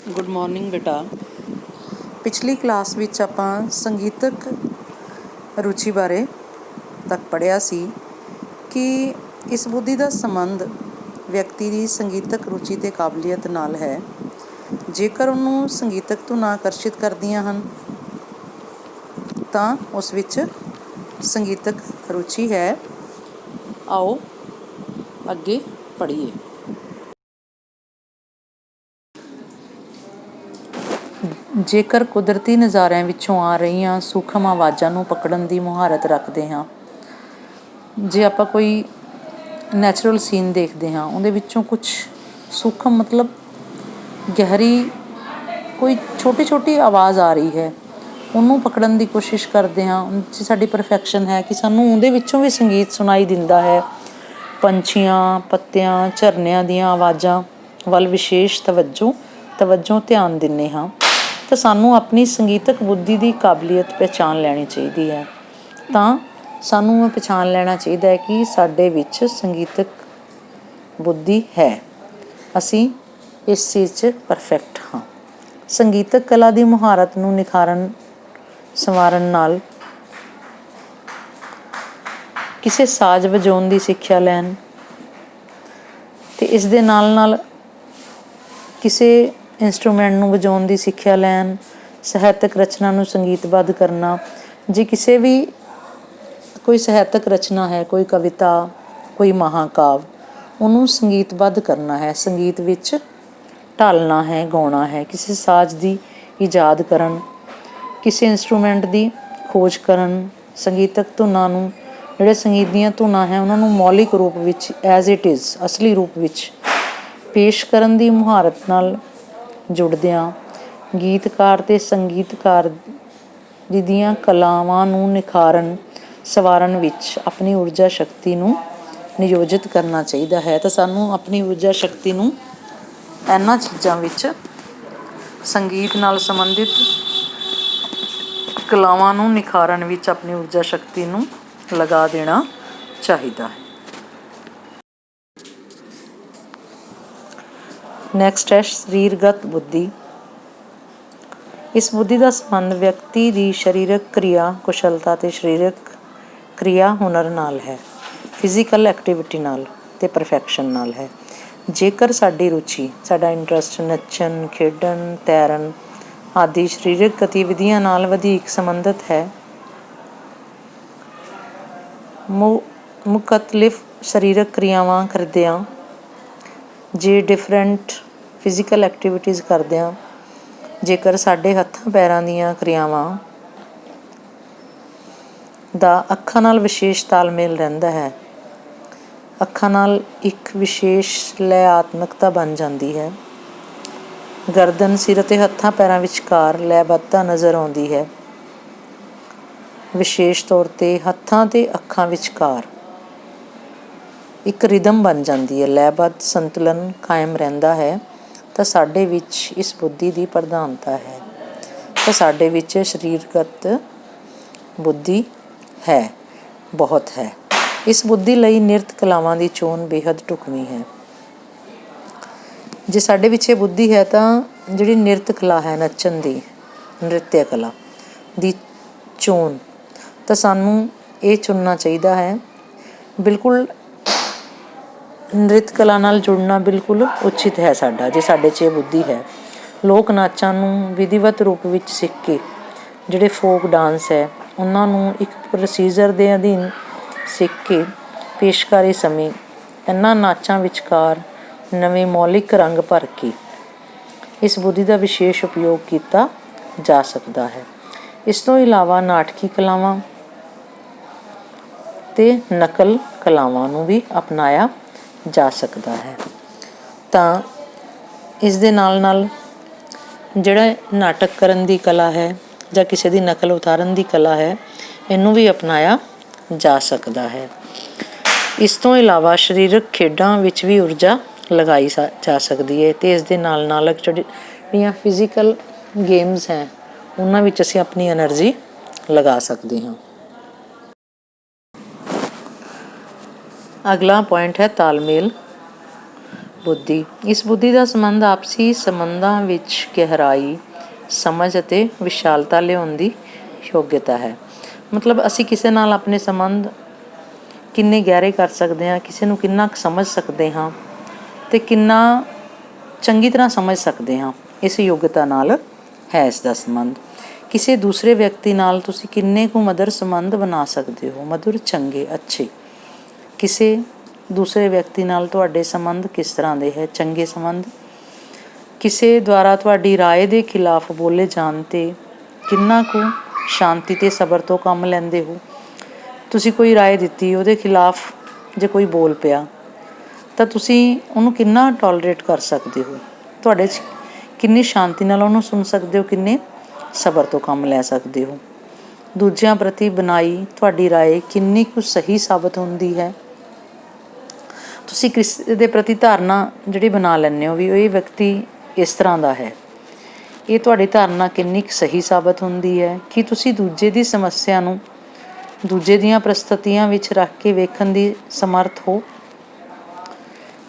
Good morning ਬੇਟਾ। ਪਿਛਲੀ class ਵਿੱਚ ਆਪਾਂ ਸੰਗੀਤਕ ਰੁਚੀ ਬਾਰੇ ਤੱਕ ਪੜ੍ਹਿਆ ਸੀ ਕਿ ਇਸ ਬੁੱਧੀ ਦਾ ਸੰਬੰਧ ਵਿਅਕਤੀ ਦੀ ਸੰਗੀਤਕ ਰੁਚੀ ਅਤੇ ਕਾਬਲੀਅਤ ਨਾਲ ਹੈ। ਜੇਕਰ ਉਹਨੂੰ ਸੰਗੀਤਕ ਧੁਨਾਂ ਆਕਰਸ਼ਿਤ ਕਰਦੀਆਂ ਹਨ ਤਾਂ ਉਸ ਵਿੱਚ ਸੰਗੀਤਕ ਰੁਚੀ ਹੈ। ਆਓ ਅੱਗੇ ਪੜ੍ਹੀਏ। ਜੇਕਰ ਕੁਦਰਤੀ ਨਜ਼ਾਰਿਆਂ ਵਿੱਚੋਂ ਆ ਰਹੀਆਂ ਸੂਖਮ ਆਵਾਜ਼ਾਂ ਨੂੰ ਪਕੜਨ ਦੀ ਮੁਹਾਰਤ ਰੱਖਦੇ ਹਾਂ, ਜੇ ਆਪਾਂ ਕੋਈ ਨੈਚੁਰਲ ਸੀਨ ਦੇਖਦੇ ਹਾਂ, ਉਹਦੇ ਵਿੱਚੋਂ ਕੁਛ ਸੂਖਮ ਮਤਲਬ ਗਹਿਰੀ ਕੋਈ ਛੋਟੀ ਛੋਟੀ ਆਵਾਜ਼ ਆ ਰਹੀ ਹੈ, ਉਹਨੂੰ ਪਕੜਨ ਦੀ ਕੋਸ਼ਿਸ਼ ਕਰਦੇ ਹਾਂ। ਉਹ 'ਚ ਸਾਡੀ ਪਰਫੈਕਸ਼ਨ ਹੈ ਕਿ ਸਾਨੂੰ ਉਹਦੇ ਵਿੱਚੋਂ ਵੀ ਸੰਗੀਤ ਸੁਣਾਈ ਦਿੰਦਾ ਹੈ। ਪੰਛੀਆਂ, ਪੱਤਿਆਂ, ਝਰਨਿਆਂ ਦੀਆਂ ਆਵਾਜ਼ਾਂ ਵੱਲ ਵਿਸ਼ੇਸ਼ ਤਵੱਜੋ ਧਿਆਨ ਦਿੰਦੇ ਹਾਂ ਤਾਂ ਸਾਨੂੰ ਆਪਣੀ ਸੰਗੀਤਕ ਬੁੱਧੀ ਦੀ ਕਾਬਲੀਅਤ ਪਹਿਚਾਣ ਲੈਣੀ ਚਾਹੀਦੀ ਹੈ। ਤਾਂ ਸਾਨੂੰ ਇਹ ਪਛਾਣ ਲੈਣਾ ਚਾਹੀਦਾ ਹੈ ਕਿ ਸਾਡੇ ਵਿੱਚ ਸੰਗੀਤਕ ਬੁੱਧੀ ਹੈ, ਅਸੀਂ ਇਸ ਚੀਜ਼ 'ਚ ਪਰਫੈਕਟ ਹਾਂ। ਸੰਗੀਤਕ ਕਲਾ ਦੀ ਮੁਹਾਰਤ ਨੂੰ ਨਿਖਾਰਨ ਸੰਵਾਰਨ ਨਾਲ ਕਿਸੇ ਸਾਜ਼ ਵਜਾਉਣ ਦੀ ਸਿੱਖਿਆ ਲੈਣ ਅਤੇ ਇਸ ਦੇ ਨਾਲ ਨਾਲ ਕਿਸੇ ਇੰਸਟਰੂਮੈਂਟ ਨੂੰ ਵਜਾਉਣ ਦੀ ਸਿੱਖਿਆ ਲੈਣ, ਸਾਹਿਤਕ ਰਚਨਾ ਨੂੰ ਸੰਗੀਤਬੱਧ ਕਰਨਾ। ਜੇ ਕਿਸੇ ਵੀ ਕੋਈ ਸਾਹਿਤਕ ਰਚਨਾ ਹੈ, ਕੋਈ ਕਵਿਤਾ, ਕੋਈ ਮਹਾਂਕਾਵ, ਉਹਨੂੰ ਸੰਗੀਤਬੱਧ ਕਰਨਾ ਹੈ, ਸੰਗੀਤ ਵਿੱਚ ਢਾਲਣਾ ਹੈ, ਗਾਉਣਾ ਹੈ। ਕਿਸੇ ਸਾਜ਼ ਦੀ ਈਜਾਦ ਕਰਨ, ਕਿਸੇ ਇੰਸਟਰੂਮੈਂਟ ਦੀ ਖੋਜ ਕਰਨ, ਸੰਗੀਤਕ ਧੁਨਾਂ ਨੂੰ ਜਿਹੜੇ ਸੰਗੀਤ ਦੀਆਂ ਧੁਨਾਂ ਹੈ ਉਹਨਾਂ ਨੂੰ ਮੌਲਿਕ ਰੂਪ ਵਿੱਚ ਐਜ਼ ਇਟ ਇਜ਼ ਅਸਲੀ ਰੂਪ ਵਿੱਚ ਪੇਸ਼ ਕਰਨ ਦੀ ਮੁਹਾਰਤ ਨਾਲ ਜੁੜਦਿਆਂ ਗੀਤਕਾਰ ਅਤੇ ਸੰਗੀਤਕਾਰ ਦੀਆਂ ਕਲਾਵਾਂ ਨੂੰ ਨਿਖਾਰਨ ਸੰਵਾਰਨ ਵਿੱਚ ਆਪਣੀ ਊਰਜਾ ਸ਼ਕਤੀ ਨੂੰ ਨਿਯੋਜਿਤ ਕਰਨਾ ਚਾਹੀਦਾ ਹੈ। ਤਾਂ ਸਾਨੂੰ ਆਪਣੀ ਊਰਜਾ ਸ਼ਕਤੀ ਨੂੰ ਇਹਨਾਂ ਚੀਜ਼ਾਂ ਵਿੱਚ, ਸੰਗੀਤ ਨਾਲ ਸੰਬੰਧਿਤ ਕਲਾਵਾਂ ਨੂੰ ਨਿਖਾਰਨ ਵਿੱਚ ਆਪਣੀ ਊਰਜਾ ਸ਼ਕਤੀ ਨੂੰ ਲਗਾ ਦੇਣਾ ਚਾਹੀਦਾ ਹੈ। ਨੈਕਸਟ ਹੈ ਸਰੀਰਗਤ ਬੁੱਧੀ। ਇਸ ਬੁੱਧੀ ਦਾ ਸੰਬੰਧ ਵਿਅਕਤੀ ਦੀ ਸਰੀਰਕ ਕਿਰਿਆ ਕੁਸ਼ਲਤਾ ਅਤੇ ਸਰੀਰਕ ਕਿਰਿਆ ਹੁਨਰ ਨਾਲ ਹੈ, ਫਿਜ਼ੀਕਲ ਐਕਟੀਵਿਟੀ ਨਾਲ ਅਤੇ ਪਰਫੈਕਸ਼ਨ ਨਾਲ ਹੈ। ਜੇਕਰ ਸਾਡੀ ਰੁਚੀ, ਸਾਡਾ ਇੰਟਰਸਟ ਨੱਚਣ, ਖੇਡਣ, ਤੈਰਨ ਆਦਿ ਸਰੀਰਕ ਗਤੀਵਿਧੀਆਂ ਨਾਲ ਵਧੀਕ ਸੰਬੰਧਿਤ ਹੈ, ਮੁਖਤਲਿਫ ਸਰੀਰਕ ਕਿਰਿਆਵਾਂ ਕਰਦਿਆਂ, ਜੇ ਡਿਫਰੈਂਟ ਫਿਜ਼ੀਕਲ ਐਕਟੀਵਿਟੀਜ਼ ਕਰਦਿਆਂ, ਜੇਕਰ ਸਾਡੇ ਹੱਥਾਂ ਪੈਰਾਂ ਦੀਆਂ ਕਿਰਿਆਵਾਂ ਦਾ ਅੱਖਾਂ ਨਾਲ ਵਿਸ਼ੇਸ਼ ਤਾਲਮੇਲ ਰਹਿੰਦਾ ਹੈ, ਅੱਖਾਂ ਨਾਲ ਇੱਕ ਵਿਸ਼ੇਸ਼ ਲੈਆਤਮਕਤਾ ਬਣ ਜਾਂਦੀ ਹੈ, ਗਰਦਨ, ਸਿਰ ਅਤੇ ਹੱਥਾਂ ਪੈਰਾਂ ਵਿਚਕਾਰ ਲੈਅਬੱਧਤਾ ਨਜ਼ਰ ਆਉਂਦੀ ਹੈ। ਵਿਸ਼ੇਸ਼ ਤੌਰ 'ਤੇ ਹੱਥਾਂ ਅਤੇ ਅੱਖਾਂ ਵਿਚਕਾਰ ਇੱਕ ਰਿਦਮ ਬਣ ਜਾਂਦੀ ਹੈ, ਲੈਅਬੱਧ ਸੰਤੁਲਨ ਕਾਇਮ ਰਹਿੰਦਾ ਹੈ। ਤਾਂ ਸਾਡੇ ਵਿੱਚ ਇਸ ਬੁੱਧੀ ਦੀ ਪ੍ਰਧਾਨਤਾ ਹੈ, ਤਾਂ ਸਾਡੇ ਵਿੱਚ ਸਰੀਰਗਤ ਬੁੱਧੀ ਹੈ, ਬਹੁਤ ਹੈ। ਇਸ ਬੁੱਧੀ ਲਈ ਨਿਰਤ ਕਲਾਵਾਂ ਦੀ ਚੋਣ ਬੇਹੱਦ ਢੁਕਵੀਂ ਹੈ। ਜੇ ਸਾਡੇ ਵਿੱਚ ਇਹ ਬੁੱਧੀ ਹੈ ਤਾਂ ਜਿਹੜੀ ਨਿਰਤ ਕਲਾ ਹੈ, ਨੱਚਣ ਦੀ, ਨ੍ਰਿਤਿਆ ਕਲਾ ਦੀ ਚੋਣ, ਤਾਂ ਸਾਨੂੰ ਇਹ ਚੁਣਨਾ ਚਾਹੀਦਾ ਹੈ। ਬਿਲਕੁਲ ਨ੍ਰਿਤ ਕਲਾ ਨਾਲ ਜੁੜਨਾ ਬਿਲਕੁਲ ਉਚਿਤ ਹੈ ਸਾਡਾ, ਜੇ ਸਾਡੇ 'ਚ ਇਹ ਬੁੱਧੀ ਹੈ। ਲੋਕ ਨਾਚਾਂ ਨੂੰ ਵਿਧੀਵਤ ਰੂਪ ਵਿੱਚ ਸਿੱਖ ਕੇ, ਜਿਹੜੇ ਫੋਕ ਡਾਂਸ ਹੈ ਉਹਨਾਂ ਨੂੰ ਇੱਕ ਪ੍ਰੋਸੀਜਰ ਦੇ ਅਧੀਨ ਸਿੱਖ ਕੇ ਪੇਸ਼ਕਾਰੀ ਸਮੇਂ ਇਹਨਾਂ ਨਾਚਾਂ ਵਿਚਕਾਰ ਨਵੇਂ ਮੌਲਿਕ ਰੰਗ ਭਰ ਕੇ ਇਸ ਬੁੱਧੀ ਦਾ ਵਿਸ਼ੇਸ਼ ਉਪਯੋਗ ਕੀਤਾ ਜਾ ਸਕਦਾ ਹੈ। ਇਸ ਤੋਂ ਇਲਾਵਾ ਨਾਟਕੀ ਕਲਾਵਾਂ ਅਤੇ ਨਕਲ ਕਲਾਵਾਂ ਨੂੰ ਵੀ ਅਪਣਾਇਆ ਜਾ ਸਕਦਾ ਹੈ। ਤਾਂ ਇਸ ਦੇ ਨਾਲ ਨਾਲ ਜਿਹੜਾ ਨਾਟਕ ਕਰਨ ਦੀ ਕਲਾ ਹੈ ਜਾਂ ਕਿਸੇ ਦੀ ਨਕਲ ਉਤਾਰਨ ਦੀ ਕਲਾ ਹੈ, ਇਹਨੂੰ ਵੀ ਅਪਣਾਇਆ ਜਾ ਸਕਦਾ ਹੈ। ਇਸ ਤੋਂ ਇਲਾਵਾ ਸਰੀਰਕ ਖੇਡਾਂ ਵਿੱਚ ਵੀ ਊਰਜਾ ਲਗਾਈ ਜਾ ਸਕਦੀ ਹੈ ਅਤੇ ਇਸ ਦੇ ਨਾਲ ਨਾਲ ਜਿਹੜੀਆਂ ਫਿਜ਼ੀਕਲ ਗੇਮਸ ਹੈ ਉਹਨਾਂ ਵਿੱਚ ਅਸੀਂ ਆਪਣੀ ਐਨਰਜੀ ਲਗਾ ਸਕਦੇ ਹਾਂ। ਅਗਲਾ ਪੁਆਇੰਟ ਹੈ ਤਾਲਮੇਲ ਬੁੱਧੀ। ਇਸ ਬੁੱਧੀ ਦਾ ਸੰਬੰਧ ਆਪਸੀ ਸੰਬੰਧਾਂ ਵਿੱਚ ਗਹਿਰਾਈ, ਸਮਝ ਅਤੇ ਵਿਸ਼ਾਲਤਾ ਲਿਆਉਣ ਦੀ ਯੋਗਤਾ ਹੈ। ਮਤਲਬ ਅਸੀਂ ਕਿਸੇ ਨਾਲ ਆਪਣੇ ਸੰਬੰਧ ਕਿੰਨੇ ਗਹਿਰੇ ਕਰ ਸਕਦੇ ਹਾਂ, ਕਿਸੇ ਨੂੰ ਕਿੰਨਾ ਕੁ ਸਮਝ ਸਕਦੇ ਹਾਂ ਅਤੇ ਕਿੰਨਾ ਚੰਗੀ ਤਰ੍ਹਾਂ ਸਮਝ ਸਕਦੇ ਹਾਂ, ਇਸ ਯੋਗਤਾ ਨਾਲ ਹੈ ਇਸ ਦਾ ਸੰਬੰਧ। ਕਿਸੇ ਦੂਸਰੇ ਵਿਅਕਤੀ ਨਾਲ ਤੁਸੀਂ ਕਿੰਨੇ ਕੁ ਮਧੁਰ ਸੰਬੰਧ ਬਣਾ ਸਕਦੇ ਹੋ, ਮਧੁਰ, ਚੰਗੇ, ਅੱਛੇ। ਕਿਸੇ ਦੂਸਰੇ ਵਿਅਕਤੀ ਨਾਲ ਤੁਹਾਡੇ ਸੰਬੰਧ ਕਿਸ ਤਰ੍ਹਾਂ ਦੇ ਹੈ, ਚੰਗੇ ਸੰਬੰਧ। ਕਿਸੇ ਦੁਆਰਾ ਤੁਹਾਡੀ ਰਾਏ ਦੇ ਖਿਲਾਫ ਬੋਲੇ ਜਾਣ 'ਤੇ ਕਿੰਨਾ ਕੁ ਸ਼ਾਂਤੀ ਅਤੇ ਸਬਰ ਤੋਂ ਕੰਮ ਲੈਂਦੇ ਹੋ। ਤੁਸੀਂ ਕੋਈ ਰਾਏ ਦਿੱਤੀ, ਉਹਦੇ ਖਿਲਾਫ ਜੇ ਕੋਈ ਬੋਲ ਪਿਆ ਤਾਂ ਤੁਸੀਂ ਉਹਨੂੰ ਕਿੰਨਾ ਟੋਲਰੇਟ ਕਰ ਸਕਦੇ ਹੋ, ਤੁਹਾਡੇ 'ਚ ਕਿੰਨੀ ਸ਼ਾਂਤੀ ਨਾਲ ਉਹਨੂੰ ਸੁਣ ਸਕਦੇ ਹੋ, ਕਿੰਨੇ ਸਬਰ ਤੋਂ ਕੰਮ ਲੈ ਸਕਦੇ ਹੋ। ਦੂਜਿਆਂ ਪ੍ਰਤੀ ਬਣਾਈ ਤੁਹਾਡੀ ਰਾਏ ਕਿੰਨੀ ਕੁ ਸਹੀ ਸਾਬਤ ਹੁੰਦੀ ਹੈ। ਤੁਸੀਂ ਕਿਸੇ ਦੇ ਪ੍ਰਤੀ ਧਾਰਨਾ ਜਿਹੜੀ ਬਣਾ ਲੈਂਦੇ ਹੋ ਵੀ ਇਹ ਵਿਅਕਤੀ ਇਸ ਤਰ੍ਹਾਂ ਦਾ ਹੈ, ਇਹ ਤੁਹਾਡੀ ਧਾਰਨਾ ਕਿੰਨੀ ਕੁ ਸਹੀ ਸਾਬਤ ਹੁੰਦੀ ਹੈ। ਕਿ ਤੁਸੀਂ ਦੂਜੇ ਦੀ ਸਮੱਸਿਆ ਨੂੰ ਦੂਜੇ ਦੀਆਂ ਪਰਿਸਥਿਤੀਆਂ ਵਿੱਚ ਰੱਖ ਕੇ ਵੇਖਣ ਦੀ ਸਮਰਥ ਹੋ।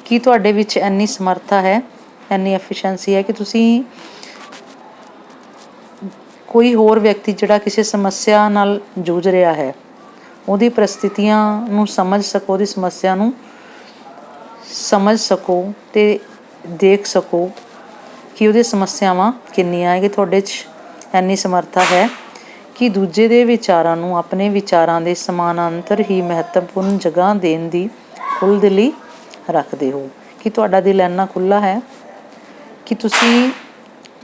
ਕੀ ਤੁਹਾਡੇ ਵਿੱਚ ਇੰਨੀ ਸਮਰੱਥਾ ਹੈ, ਇੰਨੀ ਐਫੀਸ਼ੀਐਂਸੀ ਹੈ ਕਿ ਤੁਸੀਂ ਕੋਈ ਹੋਰ ਵਿਅਕਤੀ ਜਿਹੜਾ ਕਿਸੇ ਸਮੱਸਿਆ ਨਾਲ ਜੂਝ ਰਿਹਾ ਹੈ, ਉਹਦੀ ਪਰਿਸਥਿਤੀਆਂ ਨੂੰ ਸਮਝ ਸਕੋ, ਉਹਦੀ ਸਮੱਸਿਆ ਨੂੰ ਸਮਝ ਸਕੋ ਅਤੇ ਦੇਖ ਸਕੋ ਕਿ ਉਹਦੀਆਂ ਸਮੱਸਿਆਵਾਂ ਕਿੰਨੀਆਂ ਹੈ। ਕਿ ਤੁਹਾਡੇ 'ਚ ਇੰਨੀ ਸਮਰੱਥਾ ਹੈ ਕਿ ਦੂਜੇ ਦੇ ਵਿਚਾਰਾਂ ਨੂੰ ਆਪਣੇ ਵਿਚਾਰਾਂ ਦੇ ਸਮਾਨਾਂਤਰ ਹੀ ਮਹੱਤਵਪੂਰਨ ਜਗ੍ਹਾ ਦੇਣ ਦੀ ਖੁੱਲ੍ਹਦਿਲੀ ਰੱਖਦੇ ਹੋ। ਕਿ ਤੁਹਾਡਾ ਦਿਲ ਇੰਨਾ ਖੁੱਲ੍ਹਾ ਹੈ ਕਿ ਤੁਸੀਂ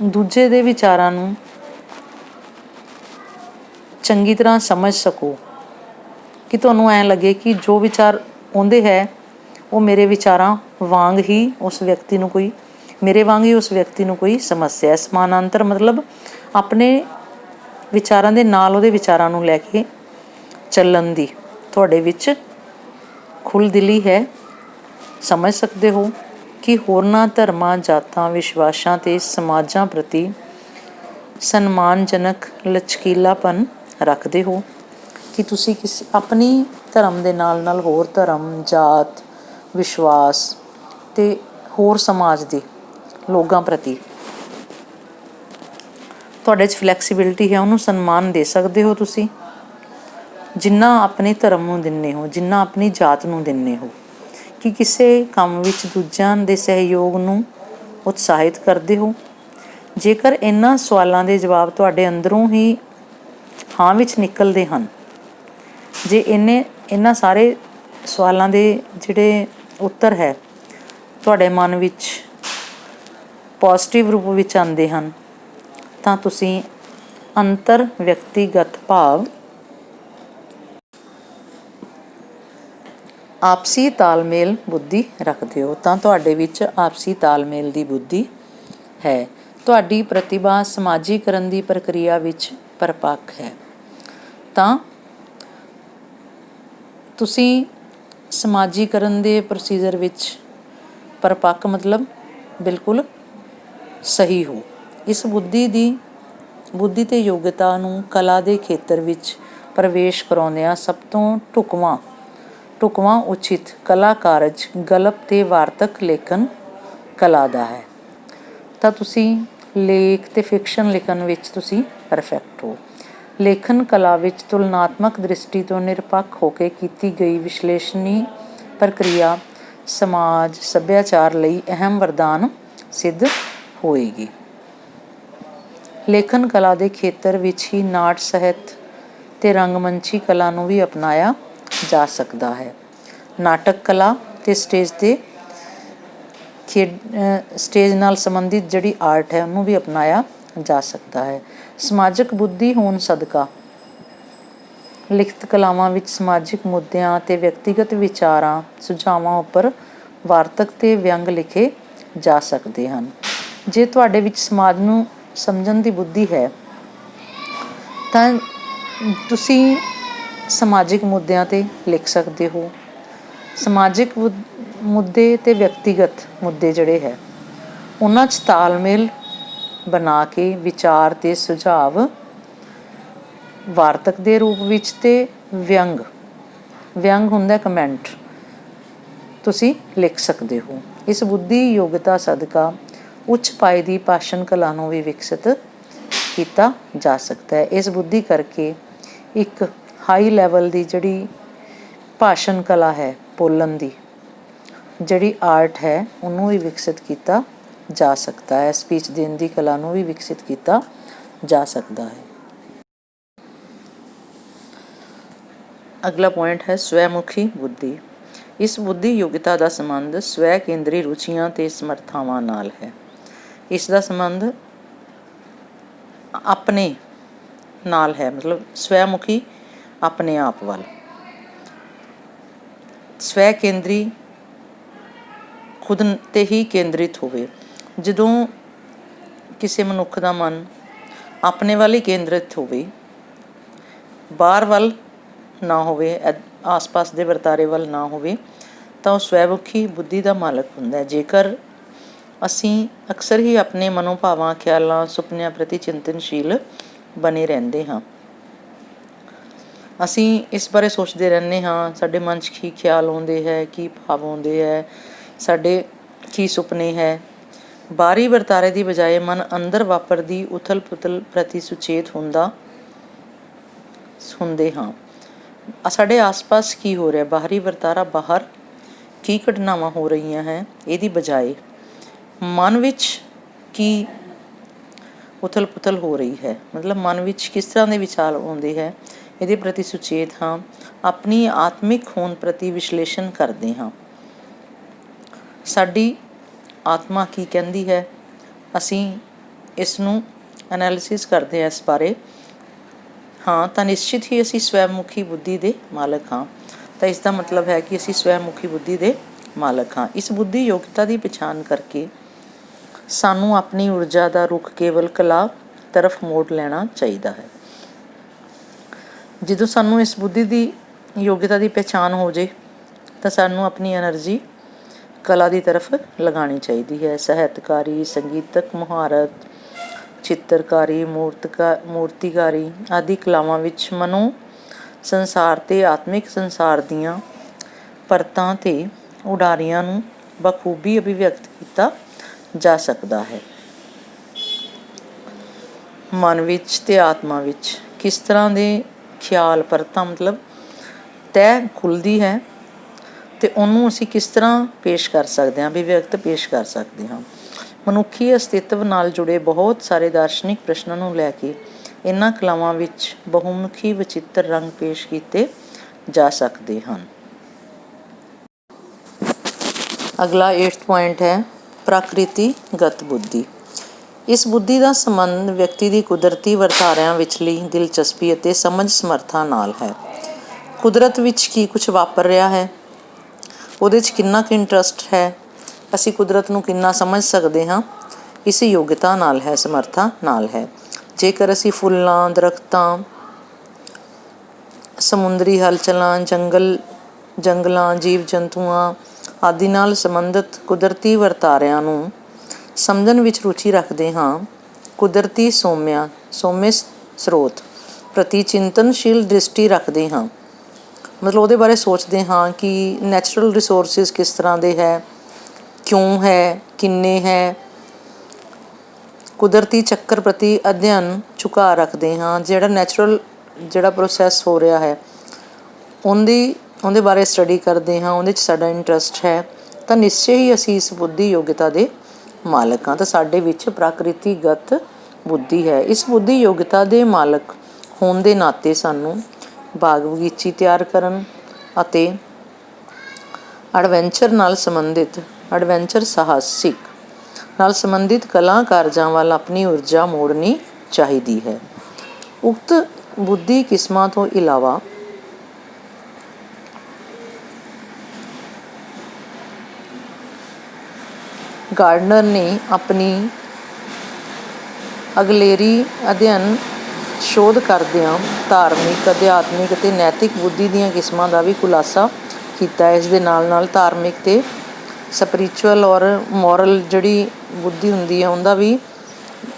ਦੂਜੇ ਦੇ ਵਿਚਾਰਾਂ ਨੂੰ ਚੰਗੀ ਤਰ੍ਹਾਂ ਸਮਝ ਸਕੋ, ਕਿ ਤੁਹਾਨੂੰ ਐਂ ਲੱਗੇ ਕਿ ਜੋ ਵਿਚਾਰ ਆਉਂਦੇ ਹੈ ਉਹ ਮੇਰੇ ਵਿਚਾਰਾਂ ਵਾਂਗ ਹੀ ਉਸ ਵਿਅਕਤੀ ਨੂੰ ਕੋਈ ਮੇਰੇ ਵਾਂਗ ਹੀ ਉਸ ਵਿਅਕਤੀ ਨੂੰ ਕੋਈ ਸਮੱਸਿਆ। ਸਮਾਨਾਂਤਰ ਮਤਲਬ ਆਪਣੇ ਵਿਚਾਰਾਂ ਦੇ ਨਾਲ ਉਹਦੇ ਵਿਚਾਰਾਂ ਨੂੰ ਲੈ ਕੇ ਚੱਲਣ ਦੀ ਤੁਹਾਡੇ ਵਿੱਚ ਖੁੱਲ੍ਹਦਿਲੀ ਹੈ। ਸਮਝ ਸਕਦੇ ਹੋ ਕਿ ਹੋਰਨਾਂ ਧਰਮਾਂ, ਜਾਤਾਂ, ਵਿਸ਼ਵਾਸਾਂ ਅਤੇ ਸਮਾਜਾਂ ਪ੍ਰਤੀ ਸਨਮਾਨਜਨਕ ਲਚਕੀਲਾਪਨ ਰੱਖਦੇ ਹੋ। ਕਿ ਤੁਸੀਂ ਆਪਣੀ ਧਰਮ ਦੇ ਨਾਲ ਨਾਲ ਹੋਰ ਧਰਮ, ਜਾਤ, ਵਿਸ਼ਵਾਸ ਅਤੇ ਹੋਰ ਸਮਾਜ ਦੇ ਲੋਕਾਂ ਪ੍ਰਤੀ ਤੁਹਾਡੇ 'ਚ ਫਲੈਕਸੀਬਿਲਿਟੀ ਹੈ, ਉਹਨੂੰ ਸਨਮਾਨ ਦੇ ਸਕਦੇ ਹੋ ਤੁਸੀਂ ਜਿੰਨਾ ਆਪਣੇ ਧਰਮ ਨੂੰ ਦਿੰਦੇ ਹੋ, ਜਿੰਨਾ ਆਪਣੀ ਜਾਤ ਨੂੰ ਦਿੰਦੇ ਹੋ। ਕਿ ਕਿਸੇ ਕੰਮ ਵਿੱਚ ਦੂਜਿਆਂ ਦੇ ਸਹਿਯੋਗ ਨੂੰ ਉਤਸ਼ਾਹਿਤ ਕਰਦੇ ਹੋ। ਜੇਕਰ ਇਹਨਾਂ ਸਵਾਲਾਂ ਦੇ ਜਵਾਬ ਤੁਹਾਡੇ ਅੰਦਰੋਂ ਹੀ ਹਾਂ ਵਿੱਚ ਨਿਕਲਦੇ ਹਨ, ਜੇ ਇਹਨਾਂ ਸਾਰੇ ਸਵਾਲਾਂ ਦੇ ਜਿਹੜੇ ਉੱਤਰ ਹੈ ਤੁਹਾਡੇ ਮਨ ਵਿੱਚ ਪੋਜ਼ੀਟਿਵ ਰੂਪ ਵਿੱਚ ਆਉਂਦੇ ਹਨ, ਤਾਂ ਤੁਸੀਂ ਅੰਤਰ ਵਿਅਕਤੀਗਤ ਭਾਵ ਆਪਸੀ ਤਾਲਮੇਲ ਬੁੱਧੀ ਰੱਖਦੇ ਹੋ। ਤਾਂ ਤੁਹਾਡੇ ਵਿੱਚ ਆਪਸੀ ਤਾਲਮੇਲ ਦੀ ਬੁੱਧੀ ਹੈ। ਤੁਹਾਡੀ ਪ੍ਰਤਿਭਾ ਸਮਾਜੀਕਰਨ ਦੀ ਪ੍ਰਕਿਰਿਆ ਵਿੱਚ ਪਰਿਪੱਕ ਹੈ। ਤਾਂ ਤੁਸੀਂ ਸਮਾਜੀਕਰਨ ਦੇ ਪ੍ਰੋਸੀਜਰ ਵਿੱਚ ਪਰਿਪੱਕ ਮਤਲਬ ਬਿਲਕੁਲ ਸਹੀ ਹੋ। ਇਸ ਬੁੱਧੀ ਅਤੇ ਯੋਗਤਾ ਨੂੰ ਕਲਾ ਦੇ ਖੇਤਰ ਵਿੱਚ ਪ੍ਰਵੇਸ਼ ਕਰਾਉਂਦਿਆਂ ਸਭ ਤੋਂ ਢੁਕਵਾਂ ਉਚਿਤ ਕਲਾ ਕਾਰਜ ਗਲਪ ਅਤੇ ਵਾਰਤਕ ਲੇਖਨ ਕਲਾ ਦਾ ਹੈ। ਤਾਂ ਤੁਸੀਂ ਲੇਖ ਅਤੇ ਫਿਕਸ਼ਨ ਲਿਖਣ ਵਿੱਚ ਤੁਸੀਂ ਪਰਫੈਕਟ ਹੋ। ਲੇਖਨ ਕਲਾ ਵਿੱਚ ਤੁਲਨਾਤਮਕ ਦ੍ਰਿਸ਼ਟੀ ਤੋਂ ਨਿਰਪੱਖ ਹੋ ਕੇ ਕੀਤੀ ਗਈ ਵਿਸ਼ਲੇਸ਼ਣੀ ਪ੍ਰਕਿਰਿਆ ਸਮਾਜ ਸੱਭਿਆਚਾਰ ਲਈ ਅਹਿਮ ਵਰਦਾਨ ਸਿੱਧ ਹੋਏਗੀ। ਲੇਖਨ ਕਲਾ ਦੇ ਖੇਤਰ ਵਿੱਚ ਹੀ ਨਾਟ ਸਾਹਿਤ ਅਤੇ ਰੰਗਮੰਚੀ ਕਲਾ ਨੂੰ ਵੀ ਅਪਣਾਇਆ ਜਾ ਸਕਦਾ ਹੈ। ਨਾਟਕ ਕਲਾ ਅਤੇ ਸਟੇਜ ਨਾਲ ਸੰਬੰਧਿਤ ਜਿਹੜੀ ਆਰਟ ਹੈ ਉਹਨੂੰ ਵੀ ਅਪਣਾਇਆ ਜਾ ਸਕਦਾ ਹੈ। ਸਮਾਜਿਕ ਬੁੱਧੀ ਹੋਣ ਸਦਕਾ ਲਿਖਤ ਕਲਾਵਾਂ ਵਿੱਚ ਸਮਾਜਿਕ ਮੁੱਦਿਆਂ ਅਤੇ ਵਿਅਕਤੀਗਤ ਵਿਚਾਰਾਂ ਸੁਝਾਵਾਂ ਉੱਪਰ ਵਾਰਤਕ ਅਤੇ ਵਿਅੰਗ ਲਿਖੇ ਜਾ ਸਕਦੇ ਹਨ। ਜੇ ਤੁਹਾਡੇ ਵਿੱਚ ਸਮਾਜ ਨੂੰ ਸਮਝਣ ਦੀ ਬੁੱਧੀ ਹੈ ਤਾਂ ਤੁਸੀਂ ਸਮਾਜਿਕ ਮੁੱਦਿਆਂ 'ਤੇ ਲਿਖ ਸਕਦੇ ਹੋ। ਸਮਾਜਿਕ ਮੁੱਦੇ ਅਤੇ ਵਿਅਕਤੀਗਤ ਮੁੱਦੇ ਜਿਹੜੇ ਹੈ ਉਹਨਾਂ 'ਚ ਤਾਲਮੇਲ ਬਣਾ ਕੇ ਵਿਚਾਰ ਅਤੇ ਸੁਝਾਵ ਵਾਰਤਕ ਦੇ ਰੂਪ ਵਿੱਚ ਅਤੇ ਵਿਅੰਗ ਹੁੰਦਾ ਕਮੈਂਟ ਤੁਸੀਂ ਲਿਖ ਸਕਦੇ ਹੋ। ਇਸ ਬੁੱਧੀ ਯੋਗਤਾ ਸਦਕਾ ਉੱਚ ਪਾਏ ਦੀ ਭਾਸ਼ਣ ਕਲਾ ਨੂੰ ਵੀ ਵਿਕਸਿਤ ਕੀਤਾ ਜਾ ਸਕਦਾ ਹੈ। ਇਸ ਬੁੱਧੀ ਕਰਕੇ ਇੱਕ ਹਾਈ ਲੈਵਲ ਦੀ ਜਿਹੜੀ ਭਾਸ਼ਣ ਕਲਾ ਹੈ, ਬੋਲਣ ਦੀ ਜਿਹੜੀ ਆਰਟ ਹੈ, ਉਹਨੂੰ ਵੀ ਵਿਕਸਿਤ ਕੀਤਾ ਜਾ ਸਕਦਾ ਹੈ। ਸਪੀਚ ਦੇਣ ਦੀ ਕਲਾ ਨੂੰ ਵੀ ਵਿਕਸਿਤ ਕੀਤਾ ਜਾ ਸਕਦਾ ਹੈ। ਅਗਲਾ ਪੁਆਇੰਟ ਹੈ ਸਵੈਮੁਖੀ ਬੁੱਧੀ। ਇਸ ਬੁੱਧੀ ਯੋਗਤਾ ਦਾ ਸੰਬੰਧ ਸਵੈ ਕੇਂਦਰੀ ਰੁਚੀਆਂ ਤੇ ਸਮਰਥਾਵਾਂ ਨਾਲ ਹੈ। ਇਸ ਦਾ ਸੰਬੰਧ ਆਪਣੇ ਨਾਲ ਹੈ, ਮਤਲਬ ਸਵੈਮੁਖੀ ਆਪਣੇ ਆਪ ਵੱਲ। ਸਵੈ ਕੇਂਦਰੀ ਖੁਦ 'ਤੇ ਹੀ ਕੇਂਦਰਿਤ ਹੋਵੇ। ਜਦੋਂ ਕਿਸੇ ਮਨੁੱਖ ਦਾ ਮਨ ਆਪਣੇ ਵੱਲ ਹੀ ਕੇਂਦਰਿਤ ਹੋਵੇ, ਬਾਹਰ ਵੱਲ ਨਾ ਹੋਵੇ, ਆਸ ਪਾਸ ਦੇ ਵਰਤਾਰੇ ਵੱਲ ਨਾ ਹੋਵੇ, ਤਾਂ ਉਹ ਸਵੈਮੁਖੀ ਬੁੱਧੀ ਦਾ ਮਾਲਕ ਹੁੰਦਾ ਹੈ। ਜੇਕਰ ਅਸੀਂ ਅਕਸਰ ਹੀ ਆਪਣੇ ਮਨੋਭਾਵਾਂ, ਖਿਆਲਾਂ, ਸੁਪਨਿਆਂ ਪ੍ਰਤੀ ਚਿੰਤਨਸ਼ੀਲ ਬਣੇ ਰਹਿੰਦੇ ਹਾਂ, ਅਸੀਂ ਇਸ ਬਾਰੇ ਸੋਚਦੇ ਰਹਿੰਦੇ ਹਾਂ, ਸਾਡੇ ਮਨ 'ਚ ਕੀ ਖਿਆਲ ਆਉਂਦੇ ਹੈ, ਕੀ ਭਾਵ ਆਉਂਦੇ ਹੈ, ਸਾਡੇ ਕੀ ਸੁਪਨੇ ਹੈ। ਬਾਹਰੀ ਵਰਤਾਰੇ ਦੀ ਬਜਾਏ ਮਨ ਅੰਦਰ ਵਾਪਰਦੀ ਉਥਲ ਪੁਥਲ ਪ੍ਰਤੀ ਸੁਚੇਤ ਹੁੰਦੇ ਹਾਂ। ਸਾਡੇ ਆਸ ਪਾਸ ਕੀ ਹੋ ਰਿਹਾ, ਬਾਹਰੀ ਵਰਤਾਰਾ, ਬਾਹਰ ਕੀ ਘਟਨਾਵਾਂ ਹੋ ਰਹੀਆਂ ਹੈ, ਇਹਦੀ ਬਜਾਏ ਮਨ ਵਿੱਚ ਕੀ ਉਥਲ ਪੁਥਲ ਹੋ ਰਹੀ ਹੈ, ਮਤਲਬ ਮਨ ਵਿੱਚ ਕਿਸ ਤਰ੍ਹਾਂ ਦੇ ਵਿਚਾਰ ਆਉਂਦੇ ਹੈ, ਇਹਦੇ ਪ੍ਰਤੀ ਸੁਚੇਤ ਹਾਂ। ਆਪਣੀ ਆਤਮਿਕ ਹੋਂਦ ਪ੍ਰਤੀ ਵਿਸ਼ਲੇਸ਼ਣ ਕਰਦੇ ਹਾਂ। ਸਾਡੀ ਆਤਮਾ ਕੀ ਕਹਿੰਦੀ ਹੈ, ਅਸੀਂ ਇਸ ਨੂੰ ਐਨਾਲਿਸਿਸ ਕਰਦੇ ਹਾਂ ਇਸ ਬਾਰੇ, ਹਾਂ ਤਾਂ ਨਿਸ਼ਚਿਤ ਹੀ ਅਸੀਂ ਸਵੈਮੁਖੀ ਬੁੱਧੀ ਦੇ ਮਾਲਕ ਹਾਂ। ਤਾਂ ਇਸ ਦਾ ਮਤਲਬ ਹੈ ਕਿ ਅਸੀਂ ਸਵੈਮੁਖੀ ਬੁੱਧੀ ਦੇ ਮਾਲਕ ਹਾਂ। ਇਸ ਬੁੱਧੀ ਯੋਗਤਾ ਦੀ ਪਛਾਣ ਕਰਕੇ ਸਾਨੂੰ ਆਪਣੀ ਊਰਜਾ ਦਾ ਰੁਖ ਕੇਵਲ ਕਲਾ ਤਰਫ ਮੋੜ ਲੈਣਾ ਚਾਹੀਦਾ ਹੈ। ਜਦੋਂ ਸਾਨੂੰ ਇਸ ਬੁੱਧੀ ਦੀ ਯੋਗਤਾ ਦੀ ਪਹਿਚਾਣ ਹੋ ਜੇ ਤਾਂ ਸਾਨੂੰ ਆਪਣੀ ਐਨਰਜੀ ਕਲਾ ਦੀ ਤਰਫ ਲਗਾਉਣੀ ਚਾਹੀਦੀ ਹੈ। ਸਾਹਿਤਕਾਰੀ, ਸੰਗੀਤਕ ਮੁਹਾਰਤ, ਚਿੱਤਰਕਾਰੀ, ਮੂਰਤੀਕਾਰੀ ਆਦਿ ਕਲਾਵਾਂ ਵਿੱਚ ਮਨੋ ਸੰਸਾਰ ਅਤੇ ਆਤਮਿਕ ਸੰਸਾਰ ਦੀਆਂ ਪਰਤਾਂ ਅਤੇ ਉਡਾਰੀਆਂ ਨੂੰ ਬਖੂਬੀ ਅਭਿਵਿਅਕਤ ਕੀਤਾ ਜਾ ਸਕਦਾ ਹੈ। ਮਨ ਵਿੱਚ ਅਤੇ ਆਤਮਾ ਵਿੱਚ ਕਿਸ ਤਰ੍ਹਾਂ ਦੇ ਖਿਆਲ, ਪਰਤਾਂ ਮਤਲਬ ਤਹਿ ਖੁੱਲ੍ਹਦੀ ਹੈ ਅਤੇ ਉਹਨੂੰ ਅਸੀਂ ਕਿਸ ਤਰ੍ਹਾਂ ਪੇਸ਼ ਕਰ ਸਕਦੇ ਹਾਂ, ਅਭਿਵਿਅਕਤ ਪੇਸ਼ ਕਰ ਸਕਦੇ ਹਾਂ। ਮਨੁੱਖੀ ਅਸਤਿਤਵ ਨਾਲ ਜੁੜੇ ਬਹੁਤ ਸਾਰੇ ਦਾਰਸ਼ਨਿਕ ਪ੍ਰਸ਼ਨਾਂ ਨੂੰ ਲੈ ਕੇ ਇਹਨਾਂ ਕਲਾਵਾਂ ਵਿੱਚ ਬਹੁਮੁਖੀ ਵਚਿੱਤਰ ਰੰਗ ਪੇਸ਼ ਕੀਤੇ ਜਾ ਸਕਦੇ ਹਨ। ਅਗਲਾ 8th ਪੁਆਇੰਟ ਹੈ ਪ੍ਰਕਿਰਤੀਗਤ ਬੁੱਧੀ। ਇਸ ਬੁੱਧੀ ਦਾ ਸੰਬੰਧ ਵਿਅਕਤੀ ਦੀ ਕੁਦਰਤੀ ਵਰਤਾਰਿਆਂ ਵਿਚਲੀ ਦਿਲਚਸਪੀ ਅਤੇ ਸਮਝ ਸਮਰਥਾ ਨਾਲ ਹੈ। ਕੁਦਰਤ ਵਿੱਚ ਕੀ ਕੁਛ ਵਾਪਰ ਰਿਹਾ ਹੈ, ਉਹਦੇ 'ਚ ਕਿੰਨਾ ਕੁ ਇੰਟਰਸਟ ਹੈ, ਅਸੀਂ ਕੁਦਰਤ ਨੂੰ ਕਿੰਨਾ ਸਮਝ ਸਕਦੇ ਹਾਂ, ਇਸ ਯੋਗਤਾ ਨਾਲ ਹੈ, ਸਮਰਥਾ ਨਾਲ ਹੈ। ਜੇਕਰ ਅਸੀਂ ਫੁੱਲਾਂ, ਦਰੱਖਤਾਂ, ਸਮੁੰਦਰੀ ਹਲਚਲਾਂ, ਜੰਗਲਾਂ, ਜੀਵ ਜੰਤੂਆਂ ਆਦਿ ਨਾਲ ਸੰਬੰਧਿਤ ਕੁਦਰਤੀ ਵਰਤਾਰਿਆਂ ਨੂੰ ਸਮਝਣ ਵਿੱਚ ਰੁਚੀ ਰੱਖਦੇ ਹਾਂ, ਕੁਦਰਤੀ ਸੋਮੇ ਸਰੋਤ ਪ੍ਰਤੀ ਚਿੰਤਨਸ਼ੀਲ ਦ੍ਰਿਸ਼ਟੀ ਰੱਖਦੇ ਹਾਂ, ਮਤਲਬ ਉਹਦੇ ਬਾਰੇ ਸੋਚਦੇ ਹਾਂ ਕਿ ਨੈਚੁਰਲ ਰਿਸੋਰਸਿਸ ਕਿਸ ਤਰ੍ਹਾਂ ਦੇ ਹੈ, ਕਿਉਂ ਹੈ, ਕਿੰਨੇ ਹੈ, ਕੁਦਰਤੀ ਚੱਕਰ ਪ੍ਰਤੀ ਅਧਿਐਨ ਝੁਕਾਅ ਰੱਖਦੇ ਹਾਂ। ਜਿਹੜਾ ਪ੍ਰੋਸੈਸ ਹੋ ਰਿਹਾ ਹੈ ਉਹਦੇ ਬਾਰੇ ਸਟੱਡੀ ਕਰਦੇ ਹਾਂ, ਉਹਦੇ 'ਚ ਸਾਡਾ ਇੰਟਰਸਟ ਹੈ, ਤਾਂ ਨਿਸ਼ਚੇ ਹੀ ਅਸੀਂ ਇਸ ਬੁੱਧੀ ਯੋਗਤਾ ਦੇ ਮਾਲਕ ਹਾਂ। ਤਾਂ ਸਾਡੇ ਵਿੱਚ ਪ੍ਰਕਿਰਤੀਗਤ ਬੁੱਧੀ ਹੈ। ਇਸ ਬੁੱਧੀ ਯੋਗਤਾ ਦੇ ਮਾਲਕ ਹੋਣ ਦੇ ਨਾਤੇ ਸਾਨੂੰ ਬਾਗ ਬਗੀਚੀ ਤਿਆਰ ਕਰਨ ਅਤੇ ਐਡਵੈਂਚਰ ਸਾਹਸਿਕ ਨਾਲ ਸੰਬੰਧਿਤ ਕਲਾ ਕਾਰਜਾਂ ਵੱਲ ਆਪਣੀ ਊਰਜਾ ਮੋੜਨੀ ਚਾਹੀਦੀ ਹੈ। ਉਕਤ ਬੁੱਧੀ ਕਿਸਮਾਂ ਤੋਂ ਇਲਾਵਾ ਗਾਰਡਨਰ ਨੇ ਆਪਣੀ ਅਗਲੇਰੀ ਅਧਿਐਨ ਸ਼ੋਧ ਕਰਦਿਆਂ ਧਾਰਮਿਕ, ਅਧਿਆਤਮਿਕ ਅਤੇ ਨੈਤਿਕ ਬੁੱਧੀ ਦੀਆਂ ਕਿਸਮਾਂ ਦਾ ਵੀ ਖੁਲਾਸਾ ਕੀਤਾ ਹੈ। ਇਸ ਦੇ ਨਾਲ ਨਾਲ ਧਾਰਮਿਕ ਅਤੇ ਸਪਿਰਿਚੁਅਲ ਔਰ ਮੋਰਲ ਜਿਹੜੀ ਬੁੱਧੀ ਹੁੰਦੀ ਹੈ ਉਹਦਾ ਵੀ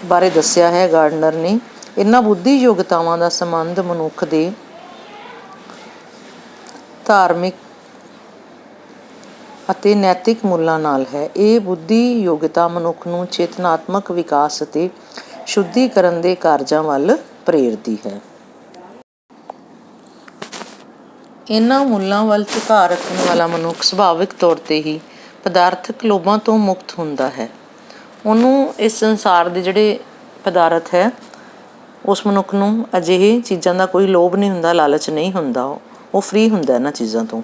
ਬਾਰੇ ਦੱਸਿਆ ਹੈ ਗਾਰਡਨਰ ਨੇ। ਇਹਨਾਂ ਬੁੱਧੀ ਯੋਗਤਾਵਾਂ ਦਾ ਸੰਬੰਧ ਮਨੁੱਖ ਦੇ ਧਾਰਮਿਕ ਅਤੇ ਨੈਤਿਕ ਮੁੱਲਾਂ ਨਾਲ ਹੈ। ਇਹ ਬੁੱਧੀ ਯੋਗਤਾ ਮਨੁੱਖ ਨੂੰ ਚੇਤਨਾਤਮਕ ਵਿਕਾਸ ਅਤੇ ਸ਼ੁੱਧੀਕਰਨ ਦੇ ਕਾਰਜਾਂ ਵੱਲ ਪ੍ਰੇਰਦੀ ਹੈ। ਇਹਨਾਂ ਮੁੱਲਾਂ ਵੱਲ ਝੁਕਾਅ ਰੱਖਣ ਵਾਲਾ ਮਨੁੱਖ ਸੁਭਾਵਿਕ ਤੌਰ 'ਤੇ ਹੀ ਪਦਾਰਥਕ ਲੋਭਾਂ ਤੋਂ ਮੁਕਤ ਹੁੰਦਾ ਹੈ। ਉਹਨੂੰ ਇਸ ਸੰਸਾਰ ਦੇ ਜਿਹੜੇ ਪਦਾਰਥ ਹੈ, ਉਸ ਮਨੁੱਖ ਨੂੰ ਅਜਿਹੇ ਚੀਜ਼ਾਂ ਦਾ ਕੋਈ ਲੋਭ ਨਹੀਂ ਹੁੰਦਾ, ਲਾਲਚ ਨਹੀਂ ਹੁੰਦਾ। ਉਹ ਫ੍ਰੀ ਹੁੰਦਾ ਇਹਨਾਂ ਚੀਜ਼ਾਂ ਤੋਂ।